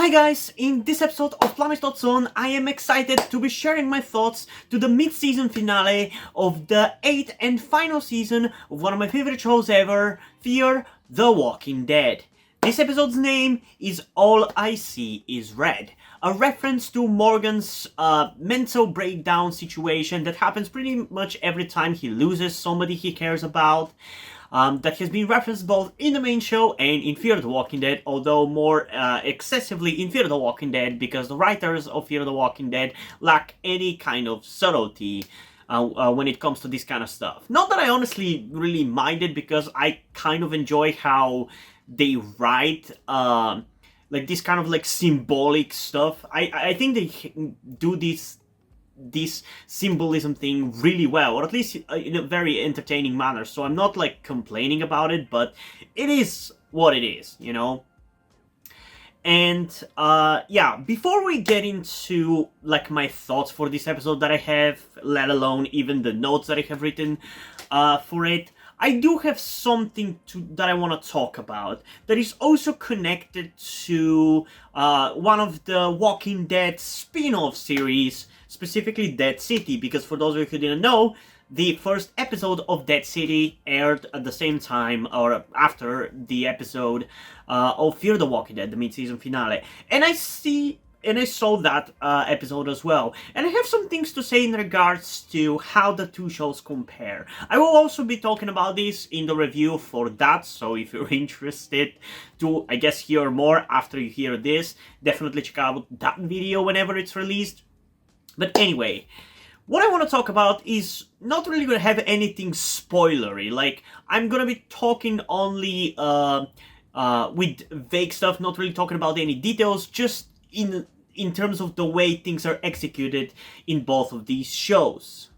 Hi guys, in this episode of Plumage Zone, I am excited to be sharing my thoughts to the mid-season finale of the 8th and final season of one of my favorite shows ever, Fear the Walking Dead. This episode's name is All I See Is Red, a reference to Morgan's mental breakdown situation that happens pretty much every time he loses somebody he cares about. That has been referenced both in the main show and in Fear the Walking Dead, although more excessively in Fear the Walking Dead because the writers of Fear the Walking Dead lack any kind of subtlety when it comes to this kind of stuff. Not that I honestly really mind it, because I kind of enjoy how they write like this kind of like symbolic stuff. I think they do this symbolism thing really well, or at least in a very entertaining manner, so I'm not like complaining about it, but it is what it is, you know? And yeah, before we get into like my thoughts for this episode that I have, let alone even the notes that I have written for it, I do have something that I want to talk about that is also connected to one of the Walking Dead spin-off series, specifically Dead City, because for those of you who didn't know, the first episode of Dead City aired at the same time or after the episode of Fear the Walking Dead, the mid-season finale. And I saw that episode as well, and I have some things to say in regards to how the two shows compare. I will also be talking about this in the review for that, so if you're interested to, I guess, hear more after you hear this, definitely check out that video whenever it's released. But anyway, what I want to talk about is not really going to have anything spoilery. Like, I'm going to be talking only with vague stuff, not really talking about any details, just in terms of the way things are executed in both of these shows.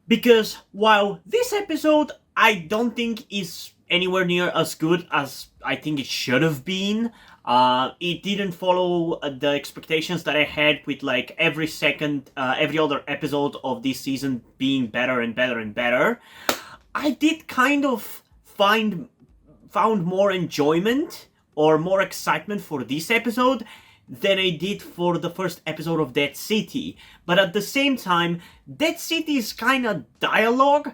Because while this episode I don't think is anywhere near as good as I think it should have been, it didn't follow the expectations that I had with like every other episode of this season being better and better and better. I did kind of found more enjoyment or more excitement for this episode than I did for the first episode of Dead City. But at the same time, Dead City's kind of dialogue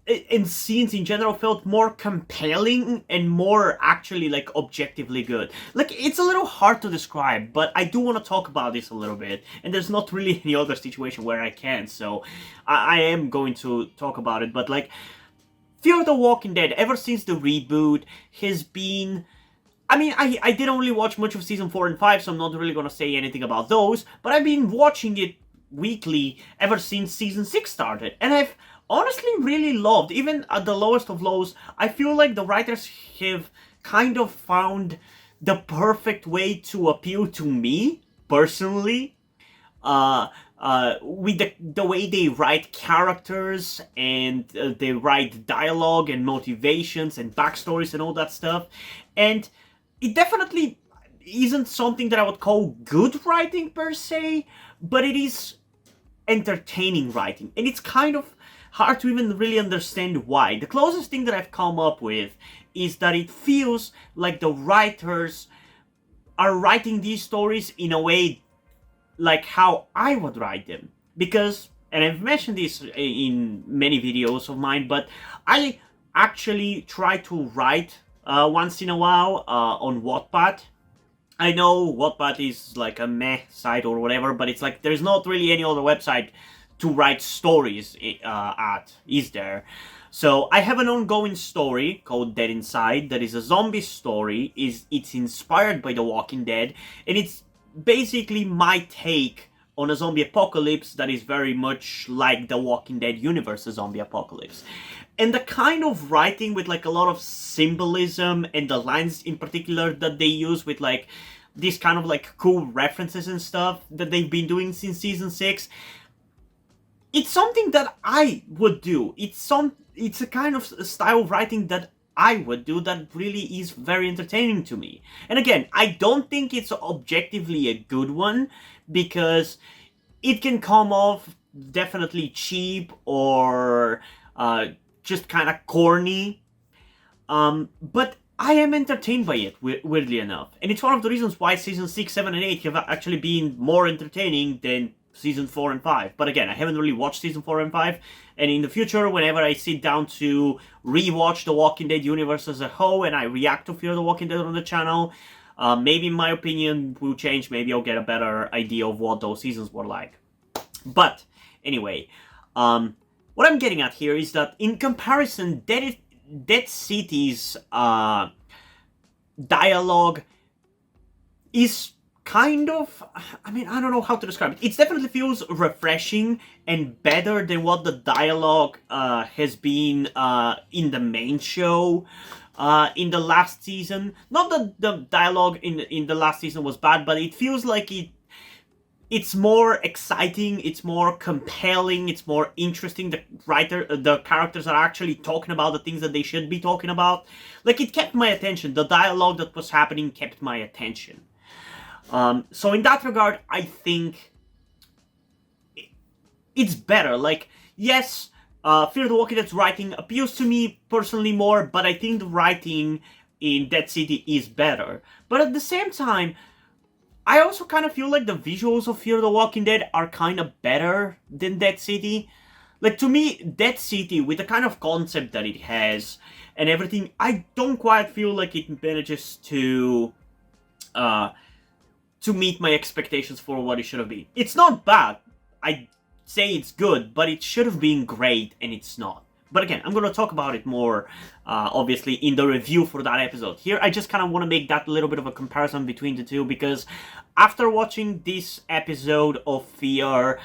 and scenes in general felt more compelling and more actually like objectively good. Like, it's a little hard to describe, but I do want to talk about this a little bit, and there's not really any other situation where I can, so I am going to talk about it. But like, Fear the Walking Dead, ever since the reboot, has been... I mean, I did only watch much of season 4 and 5, so I'm not really going to say anything about those, but I've been watching it weekly ever since season 6 started, and I've honestly really loved, even at the lowest of lows, I feel like the writers have kind of found the perfect way to appeal to me, personally, with the way they write characters, and they write dialogue and motivations and backstories and all that stuff, and it definitely isn't something that I would call good writing per se, but it is entertaining writing, and it's kind of hard to even really understand why. The closest thing that I've come up with is that it feels like the writers are writing these stories in a way like how I would write them. Because, and I've mentioned this in many videos of mine, but I actually try to write once in a while on Wattpad. I know Wattpad is like a meh site or whatever, but it's like there's not really any other website to write stories at, is there? So I have an ongoing story called Dead Inside that is a zombie story. It's inspired by The Walking Dead, and it's basically my take on a zombie apocalypse that is very much like the Walking Dead universe, a zombie apocalypse. And the kind of writing with like a lot of symbolism, and the lines in particular that they use with like these kind of like cool references and stuff that they've been doing since season 6, it's something that I would do. It's a kind of style of writing that I would do that really is very entertaining to me. And again, I don't think it's objectively a good one, because it can come off definitely cheap or just kind of corny. But I am entertained by it, weirdly enough. And it's one of the reasons why season 6, 7, and 8 have actually been more entertaining than season 4 and 5. But again, I haven't really watched season 4 and 5. And in the future, whenever I sit down to rewatch the Walking Dead universe as a whole and I react to Fear the Walking Dead on the channel, maybe my opinion will change. Maybe I'll get a better idea of what those seasons were like. But anyway, what I'm getting at here is that in comparison, Dead City's dialogue is kind of, I mean, I don't know how to describe it. It definitely feels refreshing and better than what the dialogue has been in the main show in the last season. Not that the dialogue in the last season was bad, but it feels like it's more exciting, it's more compelling, it's more interesting. The characters are actually talking about the things that they should be talking about. Like, it kept my attention. The dialogue that was happening kept my attention. So in that regard, I think it's better. Like, yes, Fear the Walking Dead's writing appeals to me personally more, but I think the writing in Dead City is better. But at the same time, I also kind of feel like the visuals of Fear the Walking Dead are kind of better than Dead City. Like, to me, Dead City, with the kind of concept that it has and everything, I don't quite feel like it manages to meet my expectations for what it should have been. It's not bad. I say it's good, but it should have been great, and it's not. But again, I'm going to talk about it more, obviously, in the review for that episode. Here, I just kind of want to make that little bit of a comparison between the two, because after watching this episode of Fear,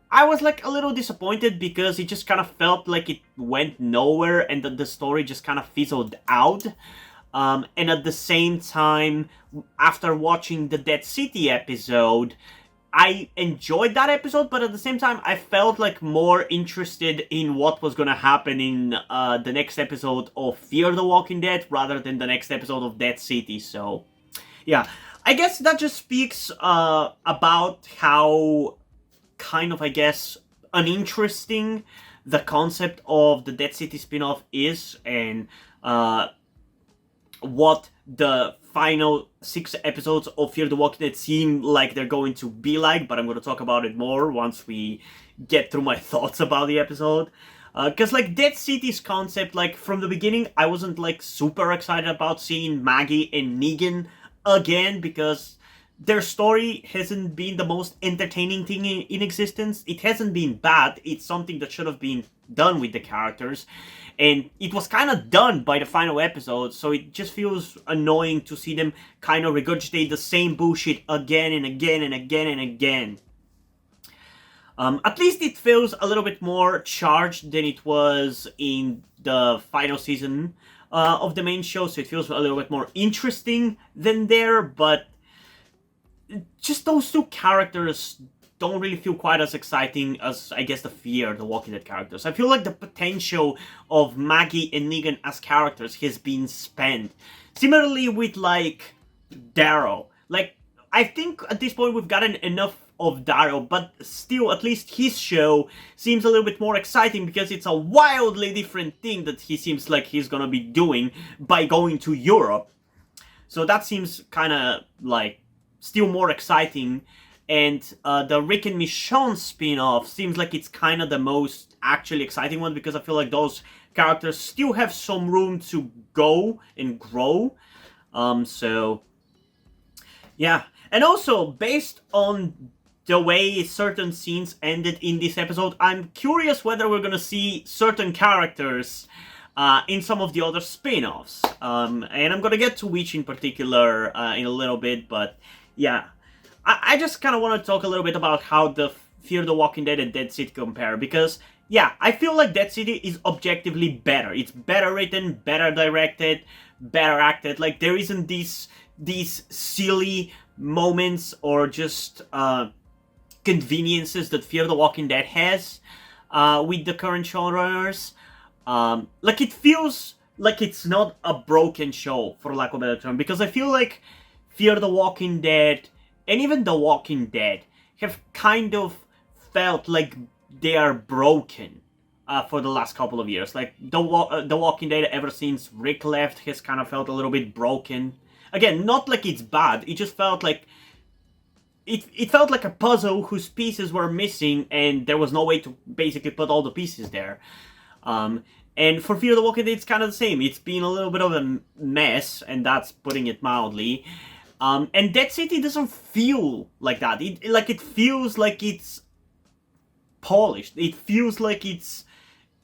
I was like a little disappointed because it just kind of felt like it went nowhere and that the story just kind of fizzled out. And at the same time, after watching the Dead City episode, I enjoyed that episode, but at the same time, I felt like more interested in what was gonna happen in the next episode of Fear the Walking Dead rather than the next episode of Dead City. So, yeah, I guess that just speaks about how kind of, I guess, uninteresting the concept of the Dead City spin-off is, and what the final 6 episodes of Fear the Walking Dead seem like they're going to be like, but I'm going to talk about it more once we get through my thoughts about the episode. Because, like, Dead City's concept, like, from the beginning, I wasn't, like, super excited about seeing Maggie and Negan again, because their story hasn't been the most entertaining thing in existence. It hasn't been bad. It's something that should have been done with the characters. And it was kind of done by the final episode, so it just feels annoying to see them kind of regurgitate the same bullshit again and again and again and again. At least it feels a little bit more charged than it was in the final season of the main show, so it feels a little bit more interesting than there, but just those two characters don't really feel quite as exciting as, I guess, the Fear the Walking Dead characters. I feel like the potential of Maggie and Negan as characters has been spent. Similarly with, like, Daryl. Like, I think at this point we've gotten enough of Daryl, but still, at least his show seems a little bit more exciting because it's a wildly different thing that he seems like he's gonna be doing by going to Europe. So that seems kind of, like, still more exciting. And the Rick and Michonne spin-off seems like it's kind of the most actually exciting one, because I feel like those characters still have some room to go and grow. So, yeah. And also, based on the way certain scenes ended in this episode, I'm curious whether we're going to see certain characters in some of the other spin-offs. And I'm going to get to which in particular in a little bit, but yeah. I just kind of want to talk a little bit about how the Fear the Walking Dead and Dead City compare, because, yeah, I feel like Dead City is objectively better. It's better written, better directed, better acted. Like, there isn't these silly moments or just conveniences that Fear the Walking Dead has with the current showrunners. Like, it feels like it's not a broken show, for lack of a better term, because I feel like Fear the Walking Dead and even The Walking Dead have kind of felt like they are broken for the last couple of years. Like the Walking Dead, ever since Rick left, has kind of felt a little bit broken. Again, not like it's bad. It just felt like it felt like a puzzle whose pieces were missing, and there was no way to basically put all the pieces there. And for Fear the Walking Dead, it's kind of the same. It's been a little bit of a mess, and that's putting it mildly. And Dead City doesn't feel like that. It feels like it's polished. It feels like it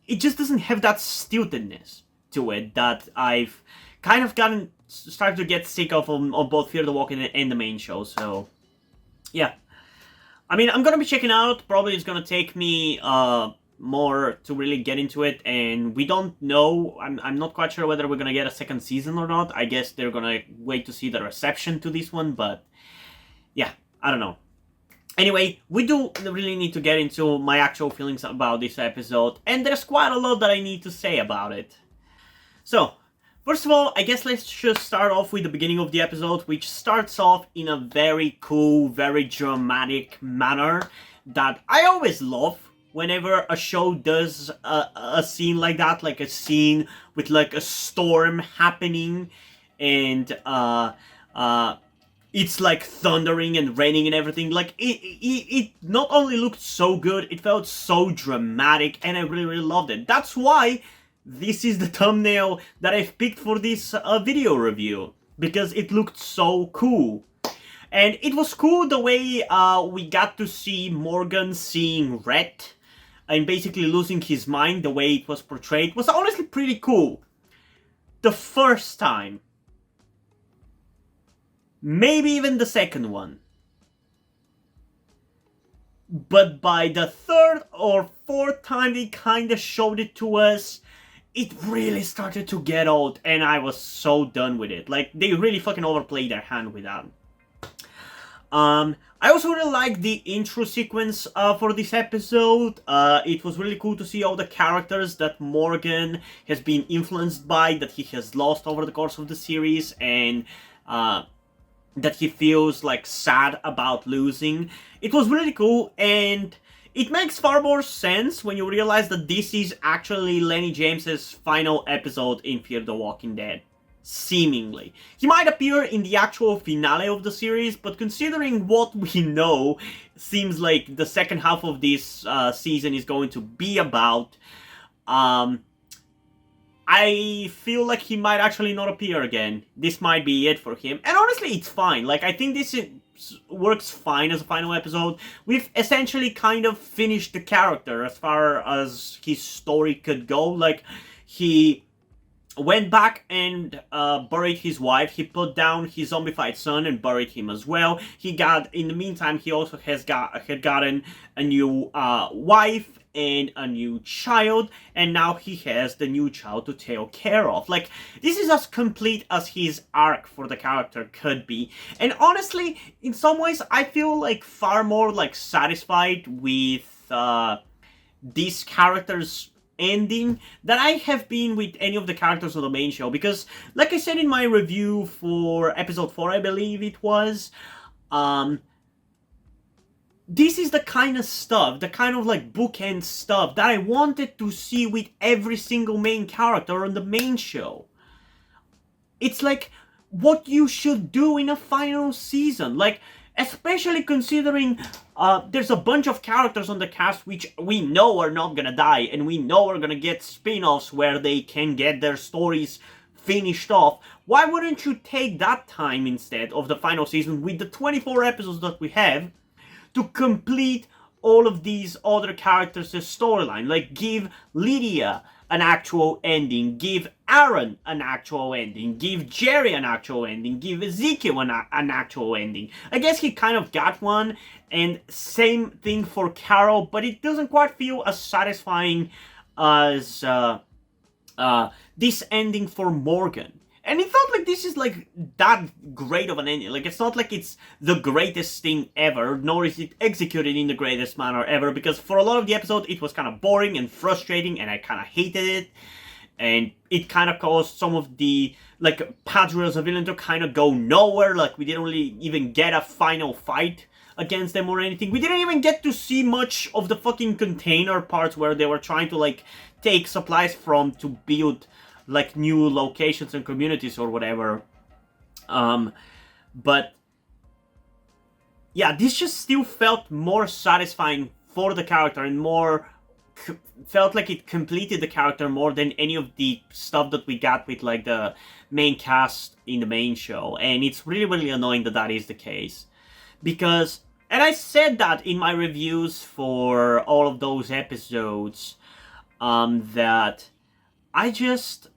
just doesn't have that stiltedness to it that I've kind of started to get sick of on both Fear the Walking Dead and the main show. So yeah, I mean, I'm gonna be checking out. Probably it's gonna take me more to really get into it, and we don't know. I'm not quite sure whether we're gonna get a second season or not. I guess they're gonna wait to see the reception to this one, but yeah, I don't know. Anyway, we do really need to get into my actual feelings about this episode, and there's quite a lot that I need to say about it. So, first of all, I guess let's just start off with the beginning of the episode, which starts off in a very cool, very dramatic manner that I always love whenever a show does a scene like that, like a scene with like a storm happening, and it's like thundering and raining and everything. Like it not only looked so good, it felt so dramatic, and I really, really loved it. That's why this is the thumbnail that I've picked for this video review, because it looked so cool. And it was cool the way we got to see Morgan seeing red and basically losing his mind. The way it was portrayed was honestly pretty cool. The first time. Maybe even the second one. But by the third or fourth time they kind of showed it to us, it really started to get old, and I was so done with it. Like, they really fucking overplayed their hand with that. I also really liked the intro sequence for this episode. It was really cool to see all the characters that Morgan has been influenced by, that he has lost over the course of the series, and that he feels like sad about losing. It was really cool, and it makes far more sense when you realize that this is actually Lenny James's final episode in Fear the Walking Dead. Seemingly. He might appear in the actual finale of the series, but considering what we know, seems like the second half of this season is going to be about, I feel like he might actually not appear again. This might be it for him. And honestly, it's fine. Like, I think this works fine as a final episode. We've essentially kind of finished the character as far as his story could go. Like, he went back and buried his wife. He put down his zombified son and buried him as well. In the meantime, he also had gotten a new wife and a new child, and now he has the new child to take care of. Like, this is as complete as his arc for the character could be. And honestly, in some ways, I feel like far more like satisfied with this character's ending than I have been with any of the characters of the main show, because like I said in my review for episode 4, I believe it was, this is the kind of stuff, the kind of like bookend stuff that I wanted to see with every single main character on the main show. It's like what you should do in a final season, like, especially considering there's a bunch of characters on the cast which we know are not gonna die, and we know are gonna get spin-offs where they can get their stories finished off. Why wouldn't you take that time instead of the final season with the 24 episodes that we have to complete all of these other characters' storyline? Like, give Lydia an actual ending, give Aaron an actual ending, give Jerry an actual ending, give Ezekiel an actual ending. I guess he kind of got one, and same thing for Carol, but it doesn't quite feel as satisfying as this ending for Morgan. And it felt like this is like that great of an ending. Like, it's not like it's the greatest thing ever, nor is it executed in the greatest manner ever, because for a lot of the episode it was kind of boring and frustrating, and I kind of hated it. And it kind of caused some of the, like, Padre as a villain to kind of go nowhere. Like, we didn't really even get a final fight. against them or anything. We didn't even get to see much of the fucking container parts where they were trying to, like, take supplies from to build, like, new locations and communities or whatever. But yeah, this just still felt more satisfying for the character and more felt like it completed the character more than any of the stuff that we got with, like, the main cast in the main show. And it's really, really annoying that that is the case. Because, and I said that in my reviews for all of those episodes, that I just...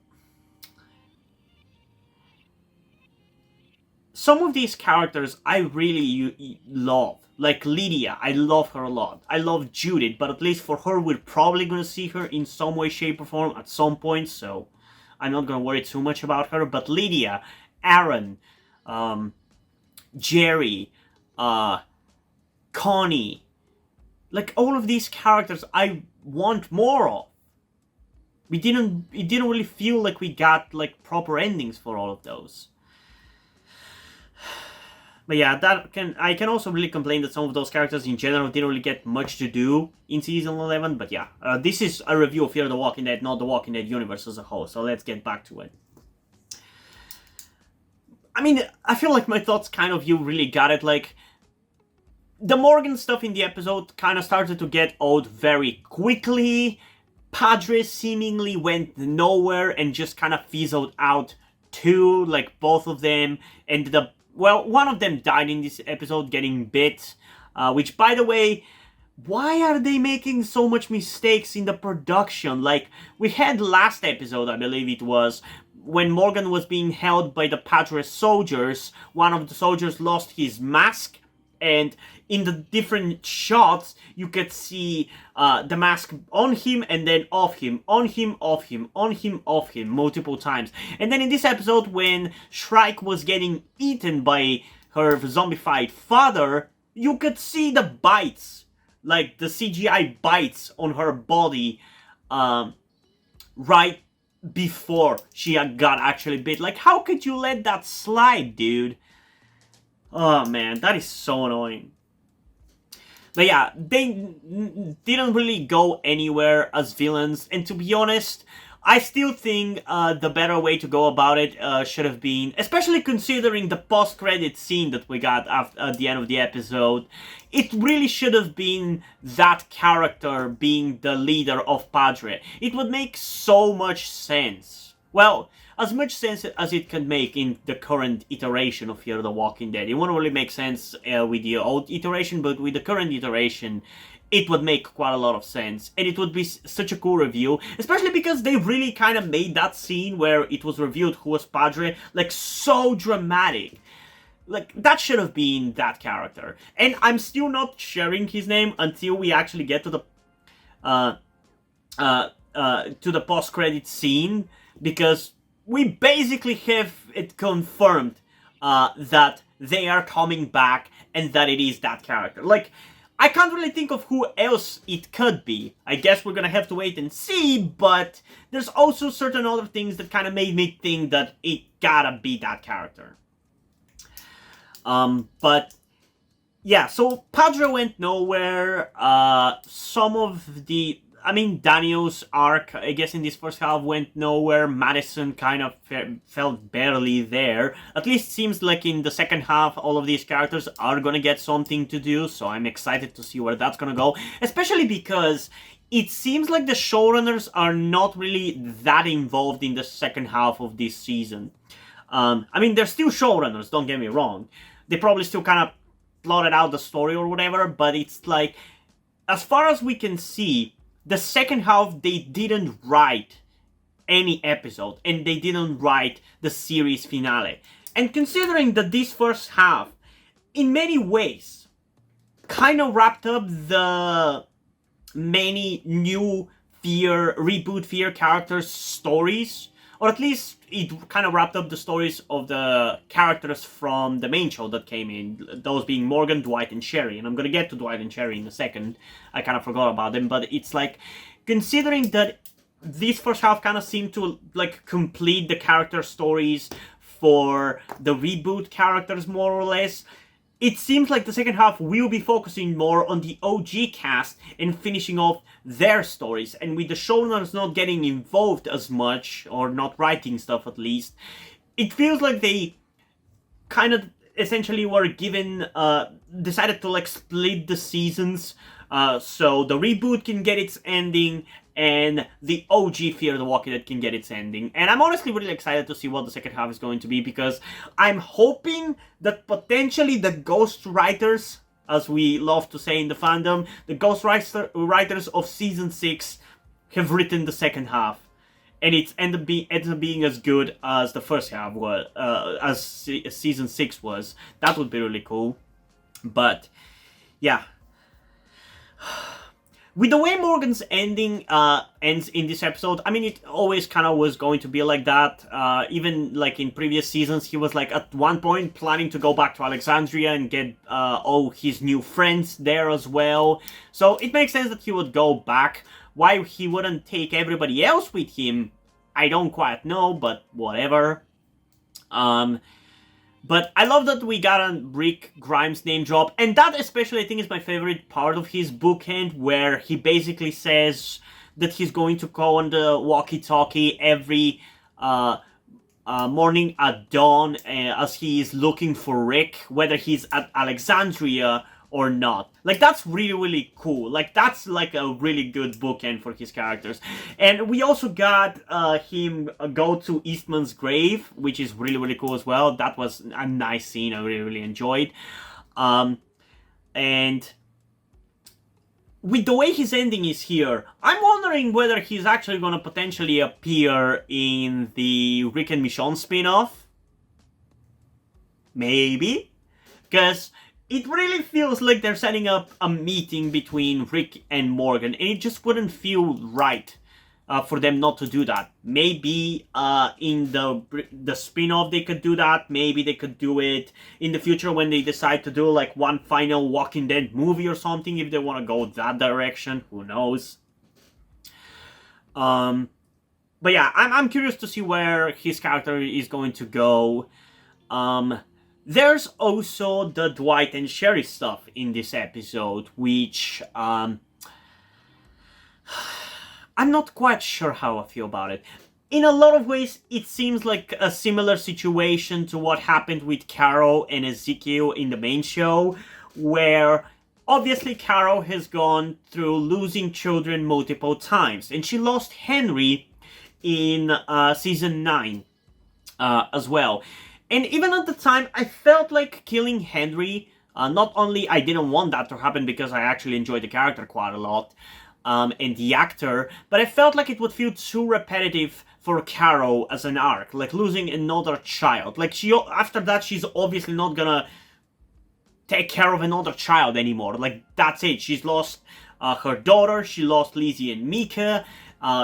Some of these characters I really love. Like Lydia, I love her a lot. I love Judith, but at least for her, we're probably going to see her in some way, shape, or form at some point, so I'm not going to worry too much about her. But Lydia, Aaron, Jerry, Connie, like, all of these characters I want more of. It didn't really feel like we got, like, proper endings for all of those. But yeah, I can also really complain that some of those characters in general didn't really get much to do in Season 11, but yeah. This is a review of Fear the Walking Dead, not the Walking Dead universe as a whole, so let's get back to it. I mean, I feel like my thoughts kind of, you really got it, like... The Morgan stuff in the episode kind of started to get old very quickly. Padre seemingly went nowhere and just kind of fizzled out too, like both of them ended up... Well, one of them died in this episode getting bit, which, by the way, why are they making so much mistakes in the production? Like, we had last episode, I believe it was, when Morgan was being held by the Padre soldiers, one of the soldiers lost his mask, and in the different shots, you could see the mask on him and then off him, on him, off him, on him, off him, multiple times. And then in this episode, when Shrike was getting eaten by her zombified father, you could see the bites, like the CGI bites on her body, right before she got actually bit. Like, how could you let that slide, dude? Oh man, that is so annoying. But yeah, they didn't really go anywhere as villains, and to be honest, I still think the better way to go about it should have been, especially considering the post-credit scene that we got at the end of the episode, it really should have been that character being the leader of Padre. It would make so much sense. Well, as much sense as it can make in the current iteration of Fear the Walking Dead. It won't really make sense with the old iteration, but with the current iteration, it would make quite a lot of sense. And it would be such a cool reveal, especially because they really kind of made that scene where it was revealed who was Padre, like, so dramatic. Like, that should have been that character. And I'm still not sharing his name until we actually get to the post-credit scene, because we basically have it confirmed that they are coming back and that it is that character. Like, I can't really think of who else it could be. I guess we're gonna have to wait and see, but there's also certain other things that kind of made me think that it gotta be that character. But yeah, so Padre went nowhere. Some of the... I mean, Daniel's arc, I guess, in this first half went nowhere. Madison kind of felt barely there. At least seems like in the second half, all of these characters are gonna get something to do, so I'm excited to see where that's gonna go. Especially because it seems like the showrunners are not really that involved in the second half of this season. I mean, they're still showrunners, don't get me wrong. They probably still kind of plotted out the story or whatever, but it's like, as far as we can see, the second half, they didn't write any episode, and they didn't write the series finale. And considering that this first half, in many ways, kind of wrapped up the many new reboot Fear characters' stories, or at least it kind of wrapped up the stories of the characters from the main show that came in, those being Morgan, Dwight, and Sherry. And I'm gonna get to Dwight and Sherry in a second. I kind of forgot about them, but it's like, considering that this first half kind of seemed to, like, complete the character stories for the reboot characters, more or less, it seems like the second half will be focusing more on the OG cast and finishing off their stories. And with the showrunners not getting involved as much, or not writing stuff at least, it feels like they kind of essentially were decided to like split the seasons, so the reboot can get its ending and the OG Fear the Walking Dead can get its ending. And I'm honestly really excited to see what the second half is going to be, because I'm hoping that potentially the ghost writers, as we love to say in the fandom, the ghost writers of season 6 have written the second half, and it ends up being as good as the first half was, as season 6 was. That would be really cool. But yeah, with the way Morgan's ending ends in this episode, I mean, it always kind of was going to be like that. Even like in previous seasons, he was like at one point planning to go back to Alexandria and get all his new friends there as well. So it makes sense that he would go back. Why he wouldn't take everybody else with him, I don't quite know, but whatever. But I love that we got a Rick Grimes name drop, and that especially I think is my favorite part of his bookend, where he basically says that he's going to go on the walkie-talkie every morning at dawn as he is looking for Rick, whether he's at Alexandria or not. Like, that's really, really cool. Like, that's like a really good bookend for his characters. And we also got him go to Eastman's grave, which is really, really cool as well. That was a nice scene I really, really enjoyed. And with the way his ending is here, I'm wondering whether he's actually going to potentially appear in the Rick and Michonne spin-off. Maybe. Because it really feels like they're setting up a meeting between Rick and Morgan, and it just wouldn't feel right for them not to do that. Maybe in the spin-off they could do that. Maybe they could do it in the future when they decide to do like one final Walking Dead movie or something, if they want to go that direction. Who knows? But yeah, I'm curious to see where his character is going to go. There's also the Dwight and Sherry stuff in this episode, which I'm not quite sure how I feel about it. In a lot of ways, it seems like a similar situation to what happened with Carol and Ezekiel in the main show, where obviously Carol has gone through losing children multiple times, and she lost Henry in season 9 as well. And even at the time, I felt like killing Henry, not only I didn't want that to happen because I actually enjoyed the character quite a lot, and the actor, but I felt like it would feel too repetitive for Carol as an arc, like losing another child. Like, after that, she's obviously not gonna take care of another child anymore. Like, that's it. She's lost her daughter, she lost Lizzie and Mika,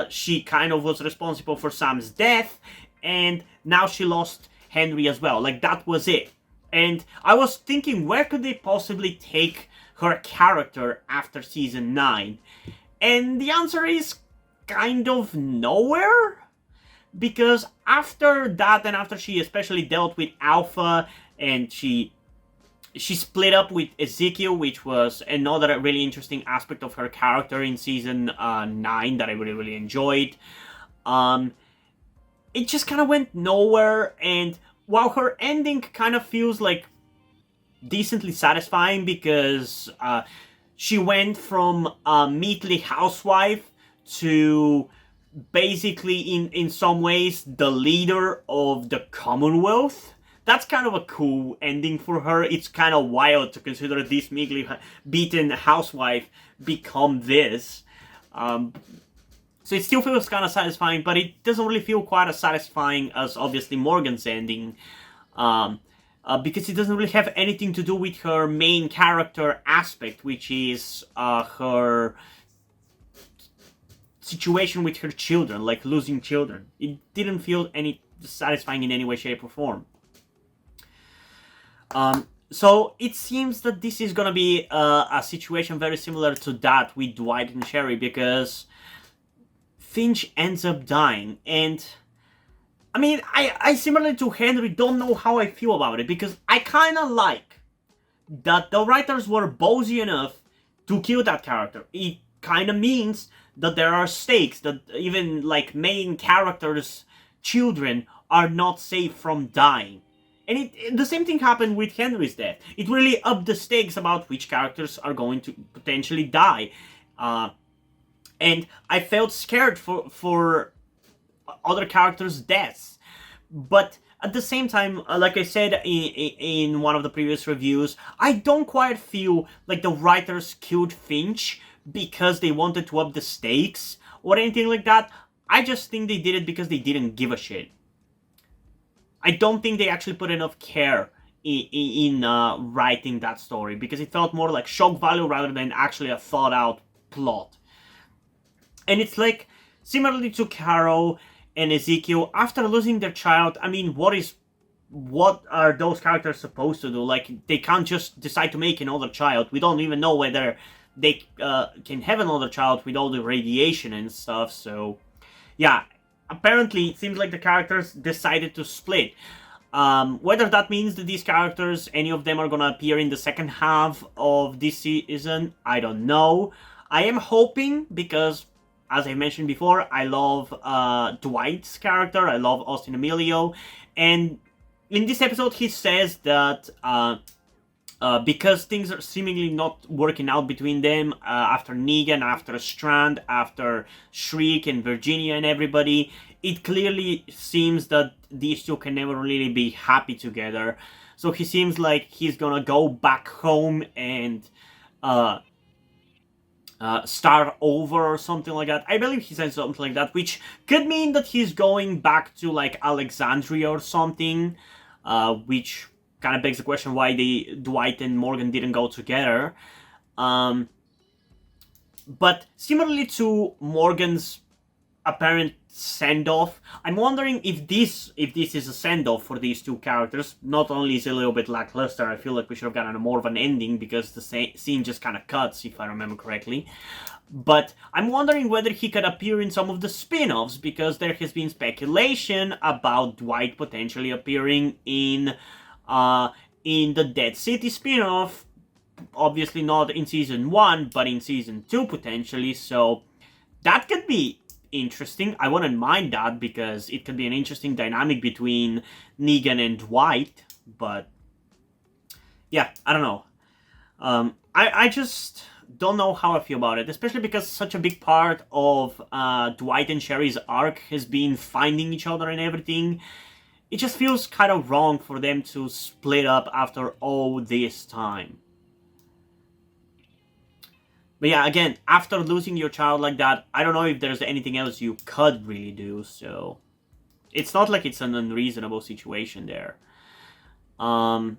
she kind of was responsible for Sam's death, and now she lost Henry as well. Like, that was it. And I was thinking, where could they possibly take her character after season 9? And the answer is kind of nowhere. Because after that, and after she especially dealt with Alpha, and she split up with Ezekiel, which was another really interesting aspect of her character in season 9 that I really, really enjoyed. It just kind of went nowhere, and while her ending kind of feels like decently satisfying, because she went from a meatly housewife to basically in some ways the leader of the Commonwealth. That's kind of a cool ending for her. It's kind of wild to consider this meekly beaten housewife become this. So it still feels kind of satisfying, but it doesn't really feel quite as satisfying as obviously Morgan's ending, because it doesn't really have anything to do with her main character aspect, which is her situation with her children, like losing children. It didn't feel any satisfying in any way, shape, or form. So it seems that this is gonna be a situation very similar to that with Dwight and Sherry, because Finch ends up dying, and I mean, I similarly to Henry don't know how I feel about it, because I kind of like that the writers were ballsy enough to kill that character. It kind of means that there are stakes, that even like main characters' children are not safe from dying. And the same thing happened with Henry's death. It really upped the stakes about which characters are going to potentially die. And I felt scared for other characters' deaths. But at the same time, like I said in one of the previous reviews, I don't quite feel like the writers killed Finch because they wanted to up the stakes or anything like that. I just think they did it because they didn't give a shit. I don't think they actually put enough care in writing that story, because it felt more like shock value rather than actually a thought out plot. And it's like, similarly to Carol and Ezekiel, after losing their child, I mean, what are those characters supposed to do? Like, they can't just decide to make another child. We don't even know whether they can have another child with all the radiation and stuff. So, yeah, apparently it seems like the characters decided to split. Whether that means that these characters, any of them, are gonna appear in the second half of this season, I don't know. I am hoping, because, as I mentioned before, I love Dwight's character, I love Austin Emilio, and in this episode he says that because things are seemingly not working out between them, after Negan, after Strand, after Shriek and Virginia and everybody, it clearly seems that these two can never really be happy together. So he seems like he's gonna go back home and start over or something like that. I believe he said something like that, which could mean that he's going back to like Alexandria or something, which kind of begs the question why Dwight and Morgan didn't go together. But similarly to Morgan's apparent send-off, I'm wondering if this is a send-off for these two characters. Not only is it a little bit lackluster, I feel like we should have gotten more of an ending, because the scene just kind of cuts, if I remember correctly. But I'm wondering whether he could appear in some of the spin-offs, because there has been speculation about Dwight potentially appearing in the Dead City spin-off. Obviously not in season 1, but in season 2 potentially, so that could be interesting. I wouldn't mind that, because it could be an interesting dynamic between Negan and Dwight. But yeah, I don't know. I just don't know how I feel about it, especially because such a big part of Dwight and Sherry's arc has been finding each other and everything. It just feels kind of wrong for them to split up after all this time. But yeah, again, after losing your child like that, I don't know if there's anything else you could really do, so it's not like it's an unreasonable situation there. But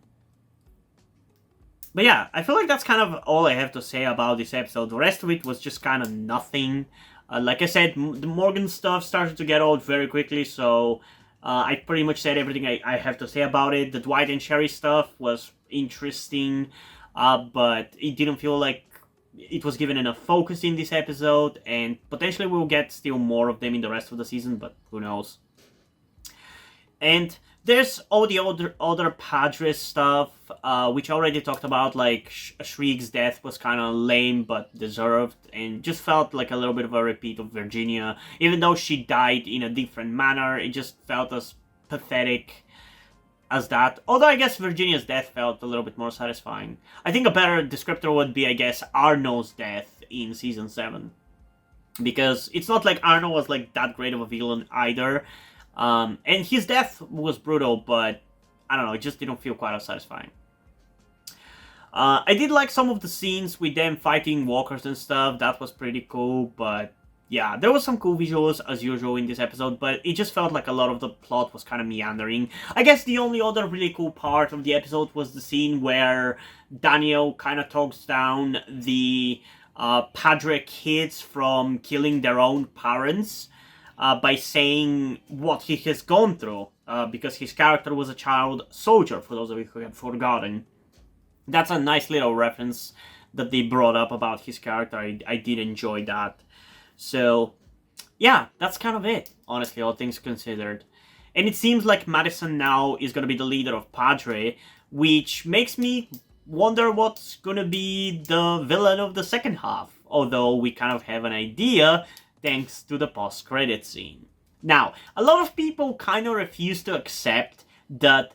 yeah, I feel like that's kind of all I have to say about this episode. The rest of it was just kind of nothing. Like I said, the Morgan stuff started to get old very quickly, so I pretty much said everything I have to say about it. The Dwight and Sherry stuff was interesting, but it didn't feel like it was given enough focus in this episode, and potentially we'll get still more of them in the rest of the season, but who knows. And there's all the other Padre stuff, which I already talked about, like Shriek's death was kind of lame but deserved, and just felt like a little bit of a repeat of Virginia. Even though she died in a different manner, it just felt as pathetic as that. Although I guess Virginia's death felt a little bit more satisfying. I think a better descriptor would be, I guess, Arno's death in season 7. Because it's not like Arno was like that great of a villain either. And his death was brutal, but I don't know, it just didn't feel quite as satisfying. I did like some of the scenes with them fighting walkers and stuff. That was pretty cool, but yeah, there was some cool visuals as usual in this episode, but it just felt like a lot of the plot was kind of meandering. I guess the only other really cool part of the episode was the scene where Daniel kind of talks down the Padre kids from killing their own parents by saying what he has gone through, because his character was a child soldier, for those of you who have forgotten. That's a nice little reference that they brought up about his character. I did enjoy that. So, yeah, that's kind of it, honestly, all things considered. And it seems like Madison now is going to be the leader of Padre, which makes me wonder what's gonna be the villain of the second half, although we kind of have an idea thanks to the post-credit scene. Now, a lot of people kind of refuse to accept that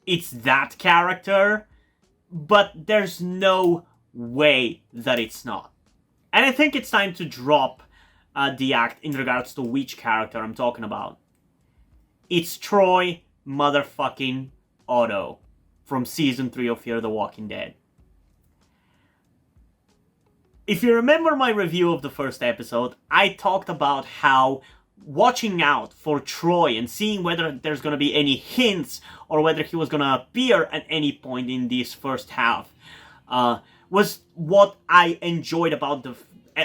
it's that character, but there's no way that it's not. And I think it's time to drop the act in regards to which character I'm talking about. It's Troy motherfucking Otto from Season 3 of Fear the Walking Dead. If you remember my review of the first episode, I talked about how watching out for Troy and seeing whether there's going to be any hints or whether he was going to appear at any point in this first half was what I enjoyed about the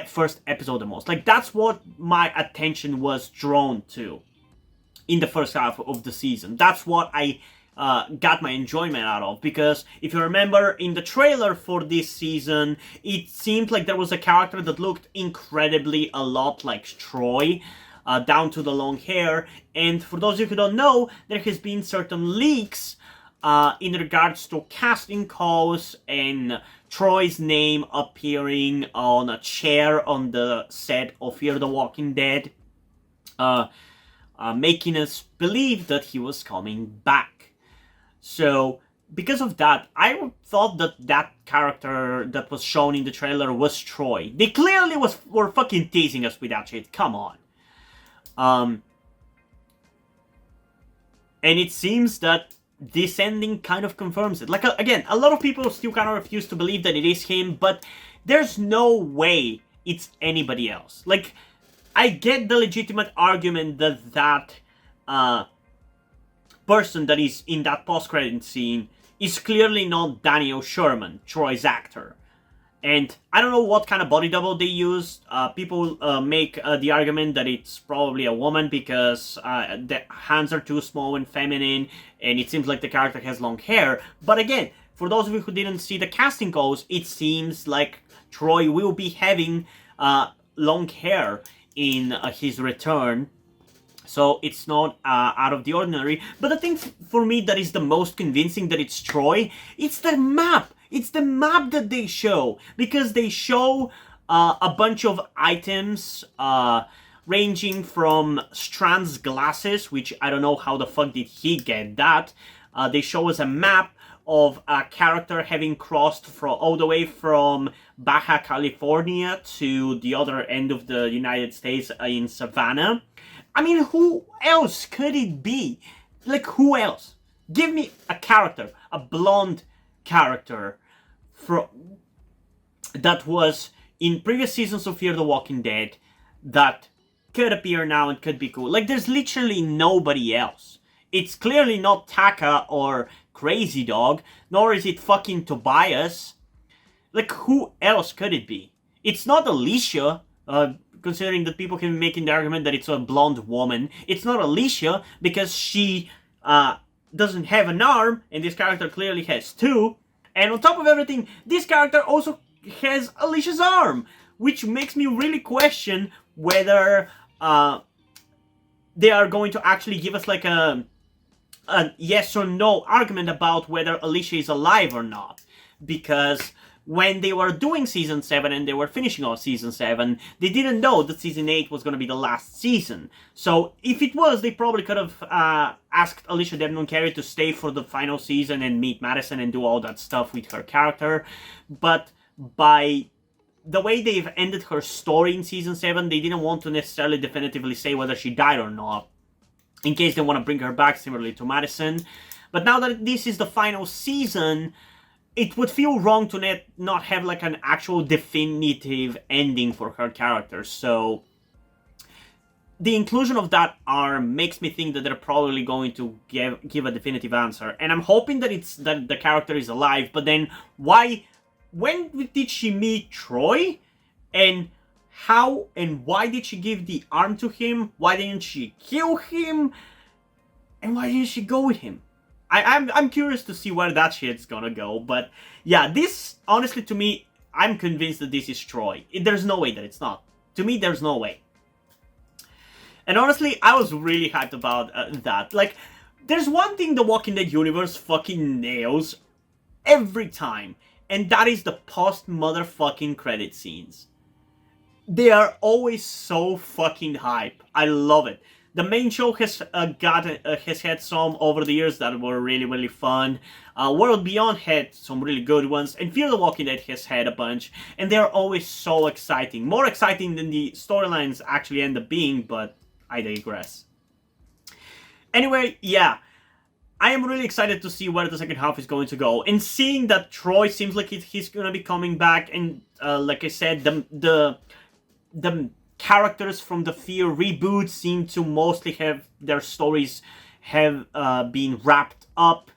first episode the most. Like, that's what my attention was drawn to in the first half of the season. That's what I got my enjoyment out of, because if you remember in the trailer for this season, it seemed like there was a character that looked incredibly a lot like Troy, down to the long hair. And for those of you who don't know, there has been certain leaks in regards to casting calls and Troy's name appearing on a chair on the set of Fear the Walking Dead, making us believe that he was coming back. So, because of that, I thought that that character that was shown in the trailer was Troy. They clearly were fucking teasing us with that shit. Come on. And it seems that this ending kind of confirms it. Like, again, a lot of people still kind of refuse to believe that it is him, but there's no way it's anybody else. Like, I get the legitimate argument that person that is in that post-credit scene is clearly not Daniel Sherman, Troy's actor. And I don't know what kind of body double they used. People make the argument that it's probably a woman because the hands are too small and feminine, and it seems like the character has long hair. But again, for those of you who didn't see the casting calls, it seems like Troy will be having long hair in his return. So it's not out of the ordinary. But the thing for me that is the most convincing that it's Troy, it's the map. It's the map that they show. Because they show a bunch of items ranging from Strand's glasses, which I don't know how the fuck did he get that. They show us a map of a character having crossed all the way from Baja California to the other end of the United States in Savannah. I mean, who else could it be? Like, who else? Give me a character, a blonde character that was in previous seasons of Fear the Walking Dead that could appear now and could be cool. Like, there's literally nobody else. It's clearly not Taka or Crazy Dog, nor is it fucking Tobias. Like, who else could it be? It's not Alicia, considering that people can be making the argument that it's a blonde woman. It's not Alicia, because she doesn't have an arm, and this character clearly has two. And on top of everything, this character also has Alicia's arm, which makes me really question whether they are going to actually give us like a yes or no argument about whether Alicia is alive or not. Because when they were doing Season 7 and they were finishing off Season 7, they didn't know that Season 8 was going to be the last season. So if it was, they probably could have asked Alicia Debnam-Carey to stay for the final season and meet Madison and do all that stuff with her character. But by the way they've ended her story in Season 7, they didn't want to necessarily definitively say whether she died or not, in case they want to bring her back, similarly to Madison. But now that this is the final season, it would feel wrong to not have like an actual definitive ending for her character. So the inclusion of that arm makes me think that they're probably going to give a definitive answer. And I'm hoping that the character is alive. But then when did she meet Troy? And how and why did she give the arm to him? Why didn't she kill him? And why didn't she go with him? I'm curious to see where that shit's gonna go, but yeah, this, honestly, to me, I'm convinced that this is Troy. There's no way that it's not. To me, there's no way. And honestly, I was really hyped about that. Like, there's one thing the Walking Dead universe fucking nails every time, and that is the post-motherfucking credit scenes. They are always so fucking hype. I love it. The main show has has had some over the years that were really, really fun. World Beyond had some really good ones, and Fear the Walking Dead has had a bunch, and they're always so exciting. More exciting than the storylines actually end up being, but I digress. Anyway, yeah, I am really excited to see where the second half is going to go, and seeing that Troy seems like he's gonna be coming back, and like I said, the characters from the Fear reboot seem to mostly have their stories have been wrapped up.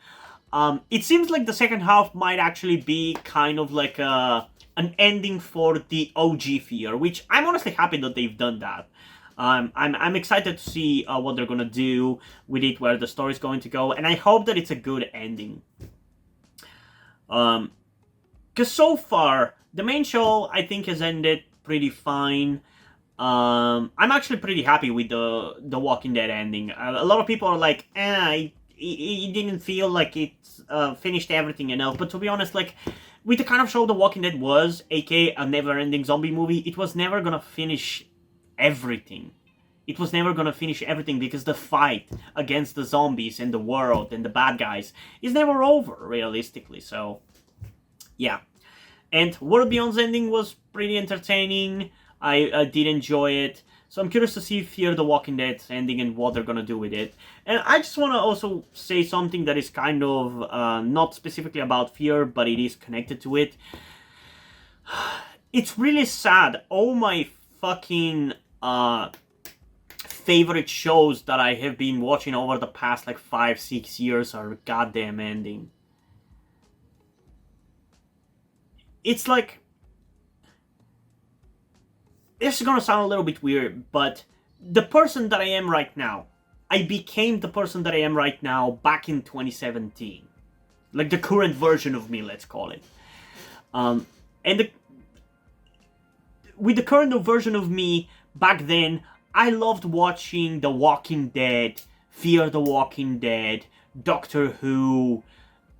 It seems like the second half might actually be kind of like an ending for the OG Fear, which I'm honestly happy that they've done that. I'm excited to see what they're gonna do with it, where the story's going to go, and I hope that it's a good ending. Because so far, the main show, I think, has ended pretty fine. I'm actually pretty happy with the Walking Dead ending. A lot of people are like, it didn't feel like it finished everything enough. But to be honest, like, with the kind of show The Walking Dead was, aka a never-ending zombie movie, it was never gonna finish everything. It was never gonna finish everything because the fight against the zombies and the world and the bad guys is never over, realistically. So, yeah. And World Beyond's ending was pretty entertaining. I did enjoy it. So I'm curious to see Fear the Walking Dead ending and what they're gonna do with it. And I just want to also say something that is kind of not specifically about Fear, but it is connected to it. It's really sad. All my fucking favorite shows that I have been watching over the past like 5-6 years are goddamn ending. It's like, this is gonna sound a little bit weird, but the person that I am right now, I became the person that I am right now back in 2017. Like the current version of me, let's call it. With the current version of me back then, I loved watching The Walking Dead, Fear the Walking Dead, Doctor Who,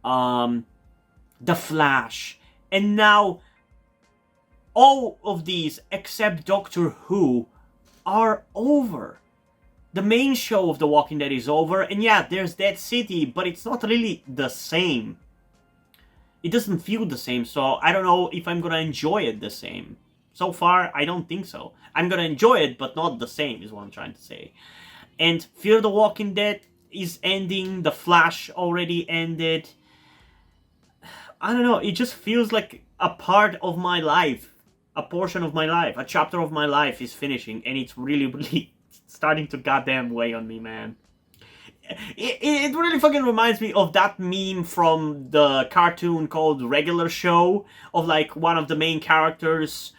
The Flash, and now all of these, except Doctor Who, are over. The main show of The Walking Dead is over, and yeah, there's Dead City, but it's not really the same. It doesn't feel the same, so I don't know if I'm gonna enjoy it the same. So far, I don't think so. I'm gonna enjoy it, but not the same, is what I'm trying to say. And Fear the Walking Dead is ending, The Flash already ended. I don't know, it just feels like a part of my life. A portion of my life, a chapter of my life is finishing, and it's really, really starting to goddamn weigh on me, man. It really fucking reminds me of that meme from the cartoon called Regular Show, of like one of the main characters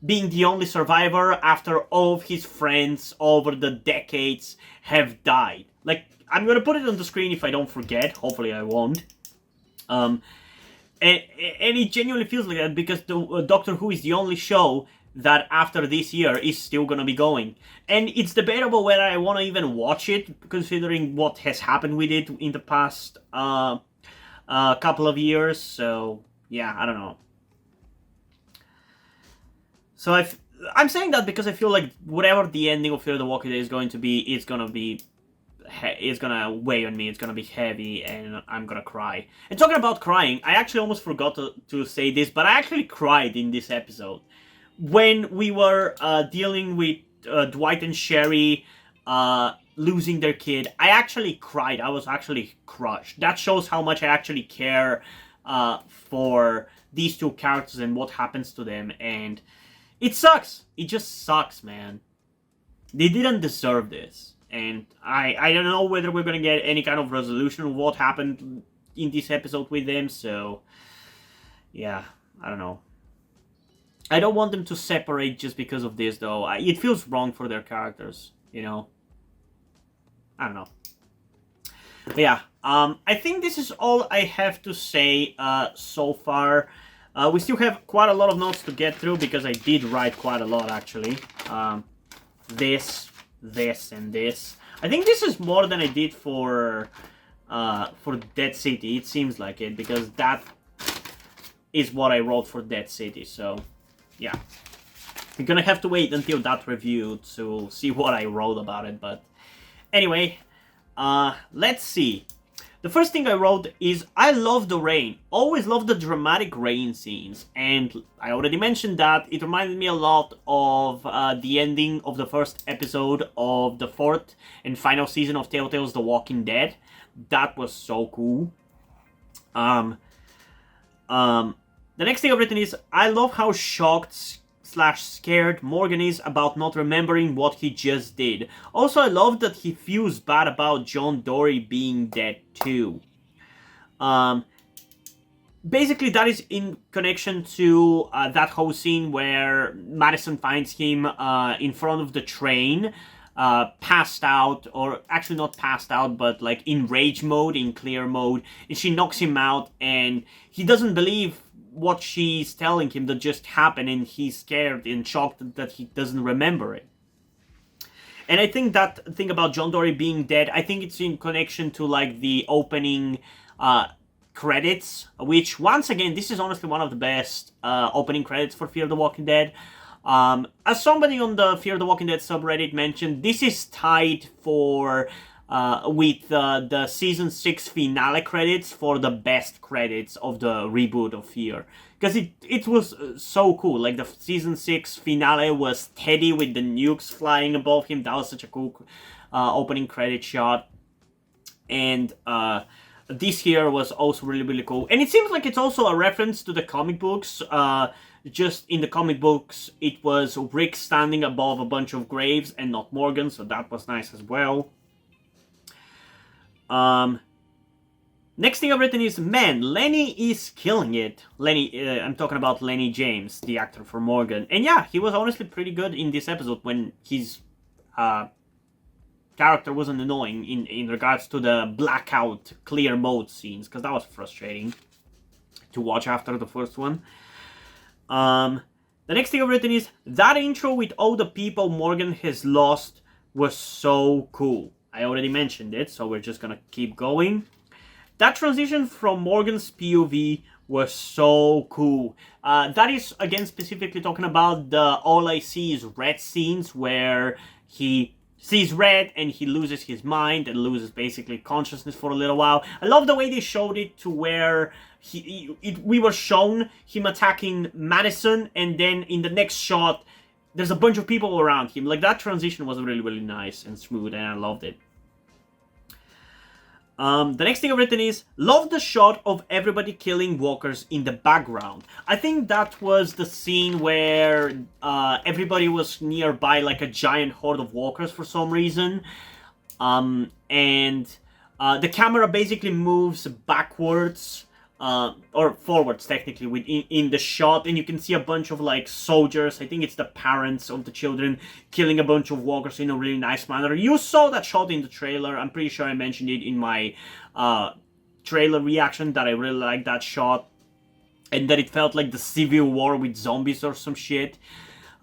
being the only survivor after all of his friends over the decades have died. Like, I'm gonna put it on the screen if I don't forget, hopefully I won't. And it genuinely feels like that because the Doctor Who is the only show that after this year is still gonna be going. And it's debatable whether I want to even watch it, considering what has happened with it in the past couple of years. So, yeah, I don't know. So I'm saying that because I feel like whatever the ending of Fear the Walking Dead is going to be, it's gonna weigh on me, it's gonna be heavy, and I'm gonna cry. And talking about crying, I actually almost forgot to say this, but I actually cried in this episode. When we were dealing with Dwight and Sherry losing their kid, I actually cried. I was actually crushed. That shows how much I actually care for these two characters and what happens to them, and it sucks. It just sucks, man. They didn't deserve this. And I don't know whether we're gonna get any kind of resolution of what happened in this episode with them, so yeah, I don't know. I don't want them to separate just because of this, though. It feels wrong for their characters, you know? I don't know. But yeah, I think this is all I have to say so far. We still have quite a lot of notes to get through because I did write quite a lot, actually. This, and this. I think this is more than I did for for Dead City. It seems like it, because that is what I wrote for Dead City. So, yeah. You're gonna have to wait until that review to see what I wrote about it. But anyway, let's see. The first thing I wrote is, I love the rain. Always love the dramatic rain scenes. And I already mentioned that. It reminded me a lot of the ending of the first episode of the 4th and final season of Telltale's The Walking Dead. That was so cool. The next thing I've written is, I love how shocked / scared Morgan is about not remembering what he just did. Also, I love that he feels bad about John Dory being dead too. Basically, that is in connection to that whole scene where Madison finds him in front of the train, passed out, or actually not passed out, but like in rage mode, in clear mode, and she knocks him out, and he doesn't believe what she's telling him that just happened, and he's scared and shocked that he doesn't remember it. And I think that thing about John Dory being dead, I think it's in connection to like the opening credits, which once again, this is honestly one of the best opening credits for Fear the Walking Dead. As somebody on the Fear the Walking Dead subreddit mentioned, this is tied for with the season 6 finale credits for the best credits of the reboot of Fear, because it was so cool. Like the season 6 finale was Teddy with the nukes flying above him. That was such a cool opening credit shot. And this here was also really cool, and it seems like it's also a reference to the comic books. Just in the comic books, it was Rick standing above a bunch of graves and not Morgan, so that was nice as well. Next thing I've written is, man, Lenny is killing it. Lenny, I'm talking about Lenny James, the actor for Morgan. And yeah, he was honestly pretty good in this episode when his character wasn't annoying in regards to the blackout clear mode scenes, because that was frustrating to watch after the first one. The next thing I've written is, that intro with all the people Morgan has lost was so cool. I already mentioned it, so we're just gonna keep going. That transition from Morgan's POV was so cool. That is, again, specifically talking about the All I See Is Red scenes, where he sees red and he loses his mind and loses basically consciousness for a little while. I love the way they showed it, to where we were shown him attacking Madison, and then in the next shot there's a bunch of people around him. Like, that transition was really nice and smooth, and I loved it. The next thing I've written is, love the shot of everybody killing walkers in the background. I think that was the scene where everybody was nearby like a giant horde of walkers for some reason. And the camera basically moves backwards, or forwards technically, in the shot, and you can see a bunch of like soldiers, I think it's the parents of the children, killing a bunch of walkers in a really nice manner. You saw that shot in the trailer. I'm pretty sure I mentioned it in my trailer reaction, that I really liked that shot, and that it felt like the Civil War with zombies or some shit.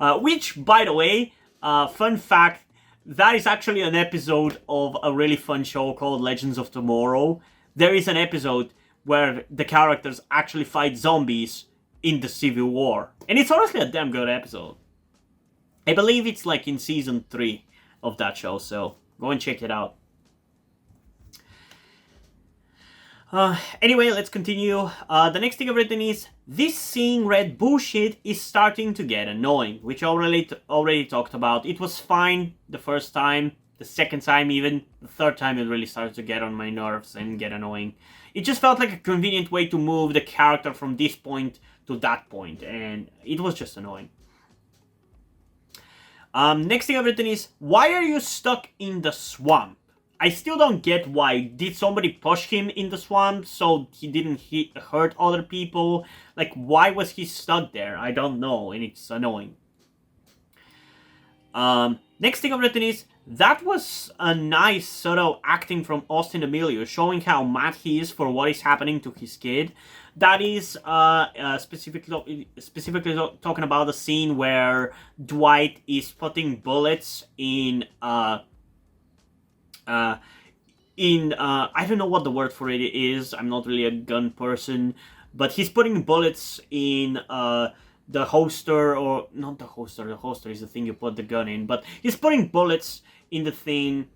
Which, by the way, fun fact, that is actually an episode of a really fun show called Legends of Tomorrow. There is an episode where the characters actually fight zombies in the Civil War. And it's honestly a damn good episode. I believe it's like in season 3 of that show, so go and check it out. Anyway, let's continue. The next thing I've written is, this seeing red bullshit is starting to get annoying, which I already talked about. It was fine the first time, the second time even, the third time it really started to get on my nerves and get annoying. It just felt like a convenient way to move the character from this point to that point, and it was just annoying. Next thing I've written is, why are you stuck in the swamp? I still don't get why. Did somebody push him in the swamp so he didn't hurt other people? Like, why was he stuck there? I don't know, and it's annoying. Next thing I've written is, that was a nice subtle acting from Austin Emilio, showing how mad he is for what is happening to his kid. That is specifically talking about the scene where Dwight is putting bullets in I don't know what the word for it is. I'm not really a gun person, but he's putting bullets in the holster, or not the holster. The holster is the thing you put the gun in, but he's putting bullets in the thing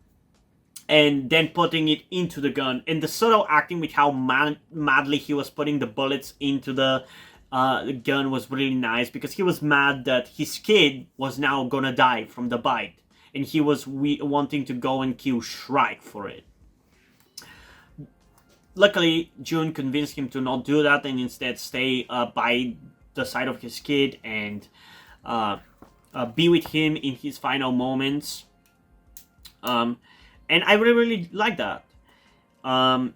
and then putting it into the gun. And the subtle acting with how madly he was putting the bullets into the gun was really nice, because he was mad that his kid was now gonna die from the bite, and he was wanting to go and kill Shrike for it. Luckily, June convinced him to not do that and instead stay by the side of his kid and be with him in his final moments. And I really like that. And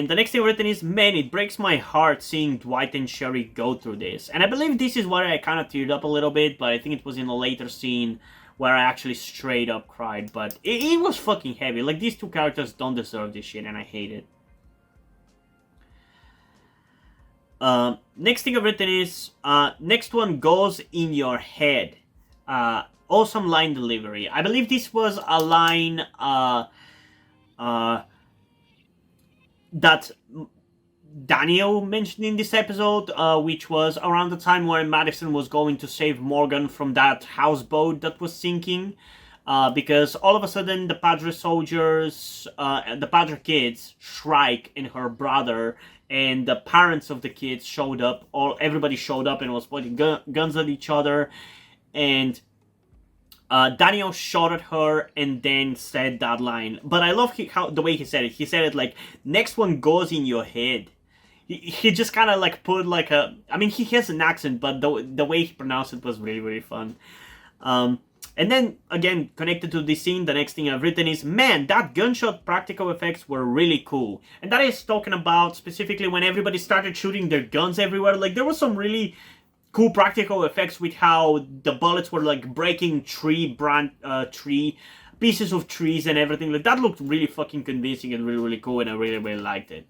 the next thing written is, man, it breaks my heart seeing Dwight and Sherry go through this. And I believe this is where I kind of teared up a little bit, but I think it was in a later scene where I actually straight up cried. But it was fucking heavy. Like, these two characters don't deserve this shit, and I hate it. Next thing I've written is, next one goes in your head. Awesome line delivery. I believe this was a line that Daniel mentioned in this episode, which was around the time where Madison was going to save Morgan from that houseboat that was sinking. Because all of a sudden the Padre soldiers, the Padre kids, Shrike and her brother, and the parents of the kids showed up. Everybody showed up and was pointing guns at each other. And Daniel shot at her and then said that line. But I love how the way he said it. He said it like, next one goes in your head. He just kind of like put like a... I mean, he has an accent, but the way he pronounced it was really, really fun. And then, again, connected to this scene, the next thing I've written is, man, that gunshot practical effects were really cool. And that is talking about specifically when everybody started shooting their guns everywhere. Like, there was some really cool practical effects with how the bullets were, like, breaking tree pieces of trees and everything. Like, that looked really fucking convincing and really, really cool, and I really, really liked it.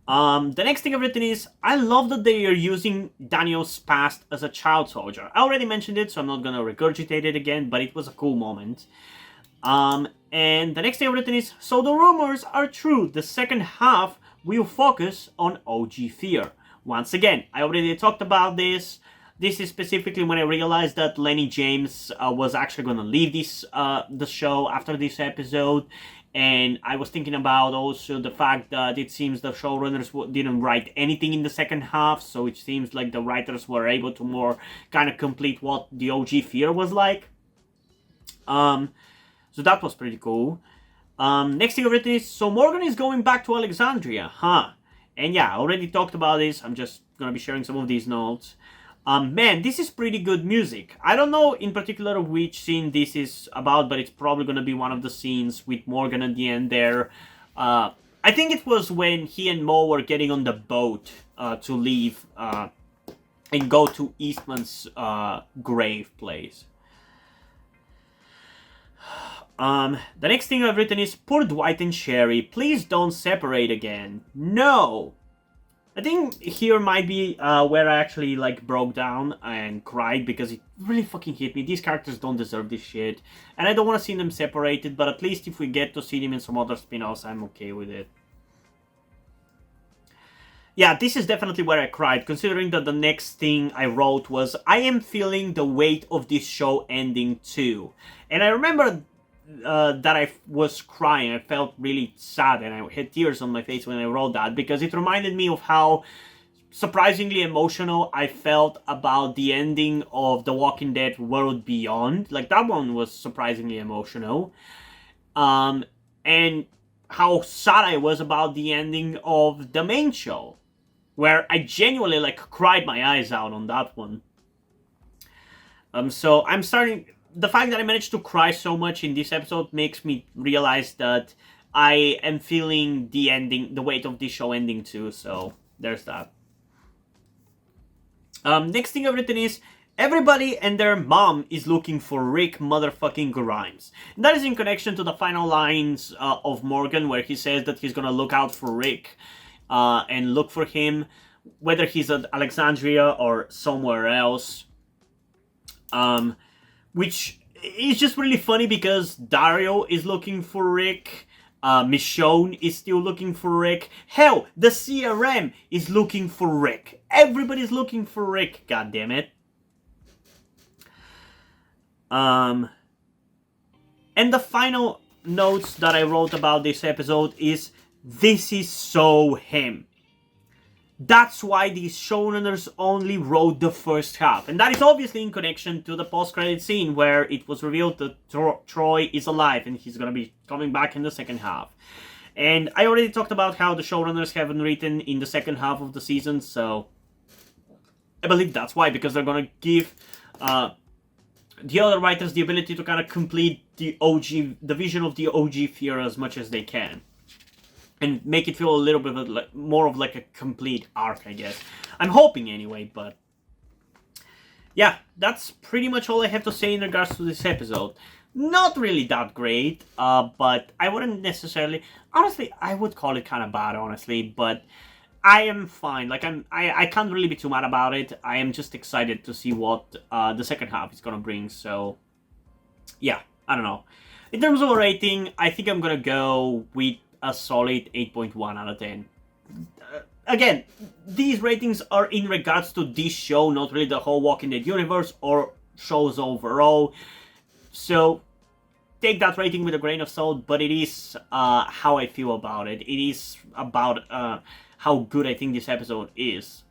The next thing I've written is, I love that they are using Daniel's past as a child soldier. I already mentioned it, so I'm not gonna regurgitate it again, but it was a cool moment. And the next thing I've written is, so the rumors are true. The second half will focus on OG Fear. Once again, I already talked about this. This is specifically when I realized that Lenny James was actually gonna leave the show after this episode. And I was thinking about also the fact that it seems the showrunners didn't write anything in the second half, so it seems like the writers were able to more kind of complete what the OG Fear was like. So that was pretty cool. Next thing I've written is, so Morgan is going back to Alexandria, huh? And yeah, I already talked about this. I'm just gonna be sharing some of these notes. Man, this is pretty good music. I don't know in particular which scene this is about, but it's probably gonna be one of the scenes with Morgan at the end there. I think it was when he and Mo were getting on the boat to leave and go to Eastman's grave place. The next thing I've written is, poor Dwight and Sherry, please don't separate again. No! I think here might be where I actually like broke down and cried, because it really fucking hit me. These characters don't deserve this shit, and I don't want to see them separated, but at least if we get to see them in some other spin-offs, I'm okay with it. Yeah, this is definitely where I cried, considering that the next thing I wrote was, I am feeling the weight of this show ending too. And I remember that I was crying. I felt really sad and I had tears on my face when I wrote that, because it reminded me of how surprisingly emotional I felt about the ending of The Walking Dead World Beyond. Like, that one was surprisingly emotional. And how sad I was about the ending of the main show, where I genuinely like cried my eyes out on that one. So I'm starting... The fact that I managed to cry so much in this episode makes me realize that I am feeling the ending, the weight of this show ending too, so there's that. Next thing I've written is, everybody and their mom is looking for Rick motherfucking Grimes. And that is in connection to the final lines of Morgan, where he says that he's gonna look out for Rick and look for him, whether he's at Alexandria or somewhere else. Which is just really funny because Dario is looking for Rick, Michonne is still looking for Rick. Hell, the CRM is looking for Rick. Everybody's looking for Rick, goddammit. And the final notes that I wrote about this episode is, this is so him. That's why these showrunners only wrote the first half. And that is obviously in connection to the post-credit scene where it was revealed that Troy is alive and he's going to be coming back in the second half. And I already talked about how the showrunners haven't written in the second half of the season, so I believe that's why, because they're going to give the other writers the ability to kind of complete the vision of the OG Fear as much as they can. And make it feel a little bit like, more of like a complete arc, I guess. I'm hoping anyway, but yeah, that's pretty much all I have to say in regards to this episode. Not really that great, but I wouldn't necessarily... Honestly, I would call it kind of bad, honestly, but I am fine. Like, I can't really be too mad about it. I am just excited to see what the second half is gonna bring, so yeah, I don't know. In terms of a rating, I think I'm gonna go with a solid 8.1 out of 10. Again, these ratings are in regards to this show, not really the whole Walking Dead universe or shows overall. So take that rating with a grain of salt, but it is how I feel about it. It is about how good I think this episode is.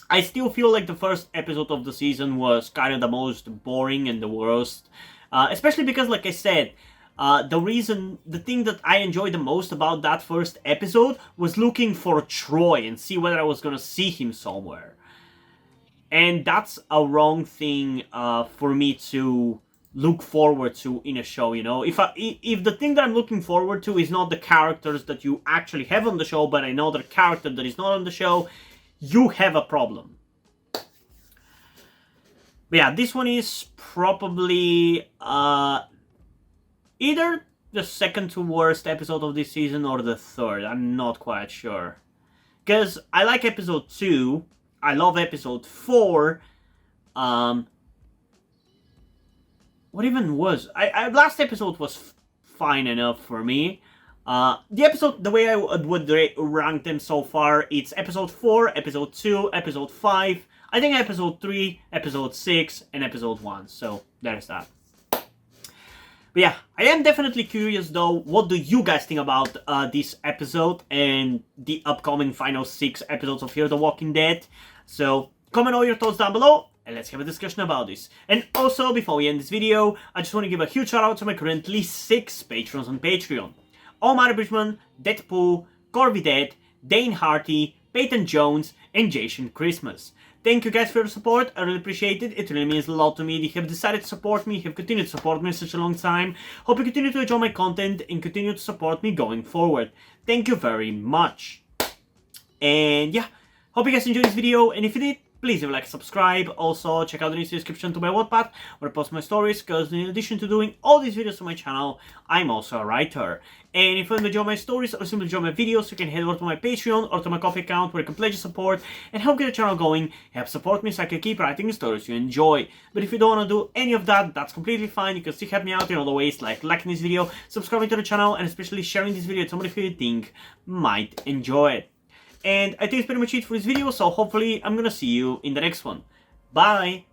I still feel like the first episode of the season was kind of the most boring and the worst. Especially because, like I said, the thing that I enjoyed the most about that first episode was looking for Troy and see whether I was gonna see him somewhere. And that's a wrong thing for me to look forward to in a show, you know? If the thing that I'm looking forward to is not the characters that you actually have on the show, but another character that is not on the show, you have a problem. But yeah, this one is probably either the second to worst episode of this season or the third. I'm not quite sure. Because I like episode 2. I love episode 4. What even was... last episode was fine enough for me. The episode, the way I would rank them so far, it's episode 4, episode 2, episode 5, I think episode 3, episode 6, and episode 1. So, there's that. But yeah, I am definitely curious though, what do you guys think about this episode and the upcoming final 6 episodes of Fear the Walking Dead? So, comment all your thoughts down below, and let's have a discussion about this. And also, before we end this video, I just want to give a huge shout out to my currently 6 patrons on Patreon. Omar Bridgman, Deadpool, Corby Dead, Dane Harty, Peyton Jones, and Jason Christmas. Thank you guys for your support, I really appreciate it. It really means a lot to me. You have decided to support me, you have continued to support me for such a long time. Hope you continue to enjoy my content and continue to support me going forward. Thank you very much. And yeah, hope you guys enjoyed this video, and if you did, please leave a like and subscribe. Also, check out the link in the description to my Wattpad, where I post my stories, because in addition to doing all these videos on my channel, I'm also a writer. And if you enjoy my stories or simply enjoy my videos, you can head over to my Patreon or to my Ko-fi account, where you can pledge your support and help get the channel going, help support me so I can keep writing the stories you enjoy. But if you don't want to do any of that, that's completely fine. You can still help me out in other ways, like liking this video, subscribing to the channel, and especially sharing this video with somebody who you think might enjoy it. And I think it's pretty much it for this video, so hopefully I'm gonna see you in the next one. Bye!